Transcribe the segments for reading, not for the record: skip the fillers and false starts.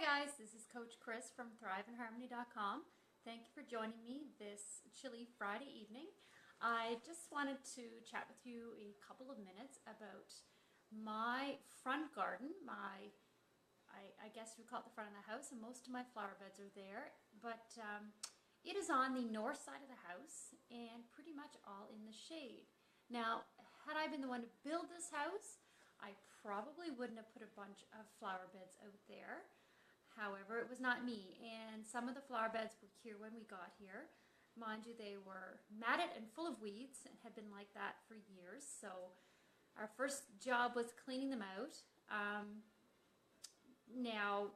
guys, this is Coach Chris from thriveandharmony.com. Thank you for joining me this chilly Friday evening. I just wanted to chat with you a couple of minutes about my front garden. I guess we call it the front of the house, and most of my flower beds are there, but it is on the north side of the house and pretty much all in the shade. Now, had I been the one to build this house, I probably wouldn't have put a bunch of flower beds out there. However, it was not me, and some of the flower beds were here when we got here. Mind you, they were matted and full of weeds and had been like that for years, so our first job was cleaning them out. Now,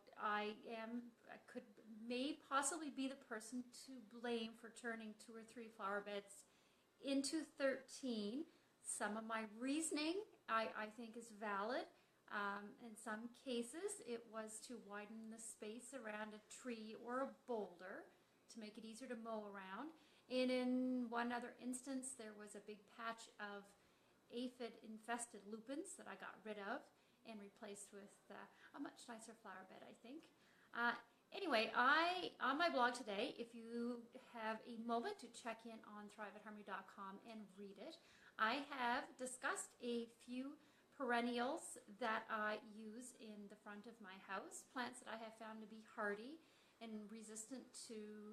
may possibly be the person to blame for turning 2 or 3 flower beds into 13. Some of my reasoning I think is valid. In some cases, it was to widen the space around a tree or a boulder to make it easier to mow around. And in one other instance, there was a big patch of aphid-infested lupins that I got rid of and replaced with a much nicer flower bed, I think. Anyway, on my blog today, if you have a moment to check in on thriveandharmony.com and read it, I have discussed a few perennials that I use in the front of my house, plants that I have found to be hardy and resistant to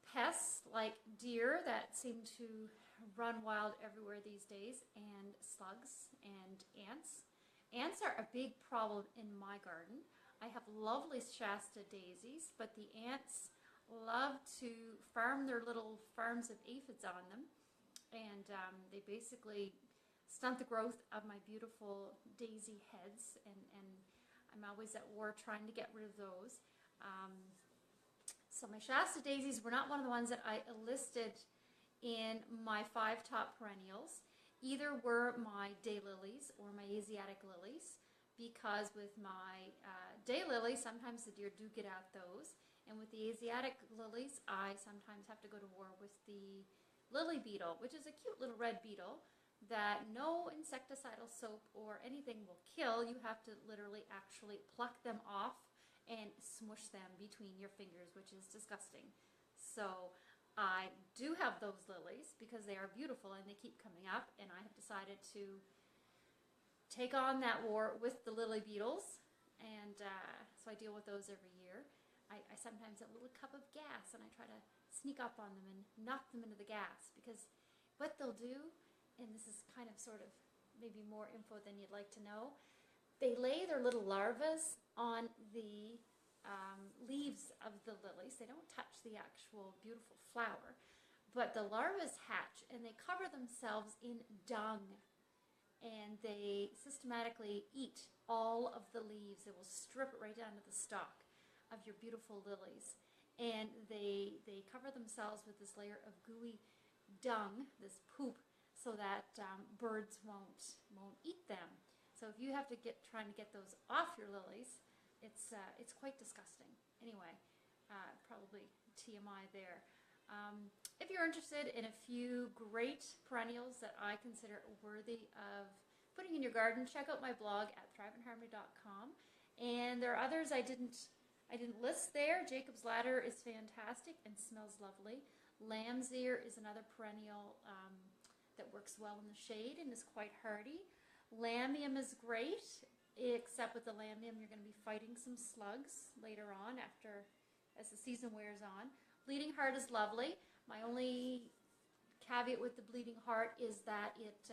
pests like deer that seem to run wild everywhere these days, and slugs and ants. Ants are a big problem in my garden. I have lovely Shasta daisies, but the ants love to farm their little farms of aphids on them, and they basically stunt the growth of my beautiful daisy heads, and I'm always at war trying to get rid of those. So my Shasta daisies were not one of the ones that I listed in my 5 top perennials. Either were my daylilies or my Asiatic lilies, because with my daylilies, sometimes the deer do get out those, and with the Asiatic lilies, I sometimes have to go to war with the lily beetle, which is a cute little red beetle that no insecticidal soap or anything will kill. You have to literally actually pluck them off and smush them between your fingers, which is disgusting. So I do have those lilies because they are beautiful and they keep coming up, and I have decided to take on that war with the lily beetles, and so I deal with those every year. I sometimes have a little cup of gas and I try to sneak up on them and knock them into the gas, because what they'll do, and this is kind of sort of maybe more info than you'd like to know, they lay their little larvas on the leaves of the lilies. They don't touch the actual beautiful flower, but the larvas hatch and they cover themselves in dung, and they systematically eat all of the leaves. They will strip it right down to the stalk of your beautiful lilies, and they cover themselves with this layer of gooey dung, this poop, so that birds won't eat them. So if you have to trying to get those off your lilies, it's quite disgusting. Anyway, probably TMI there. If you're interested in a few great perennials that I consider worthy of putting in your garden, check out my blog at thriveandharmony.com. And there are others I didn't list there. Jacob's Ladder is fantastic and smells lovely. Lamb's Ear is another perennial that works well in the shade and is quite hardy. Lamium is great, except with the lamium you're going to be fighting some slugs later on as the season wears on. Bleeding Heart is lovely. My only caveat with the Bleeding Heart is that it,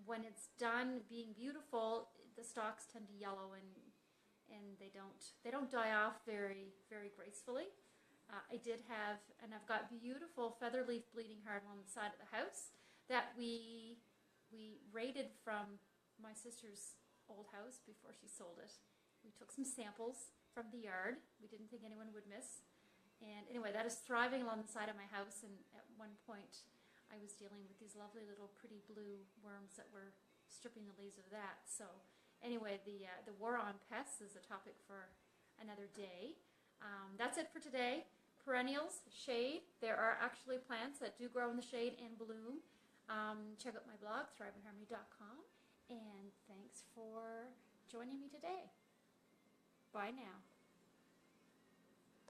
when it's done being beautiful, the stalks tend to yellow and they don't die off very gracefully. I did have, and I've got beautiful feather leaf Bleeding Heart on the side of the house that we raided from my sister's old house before she sold it. We took some samples from the yard. We didn't think anyone would miss. And anyway, that is thriving along the side of my house, and at one point I was dealing with these lovely little pretty blue worms that were stripping the leaves of that. So anyway, the war on pests is a topic for another day. That's it for today. Perennials, shade. There are actually plants that do grow in the shade and bloom. Check out my blog, thriveandharmony.com, and thanks for joining me today. Bye now.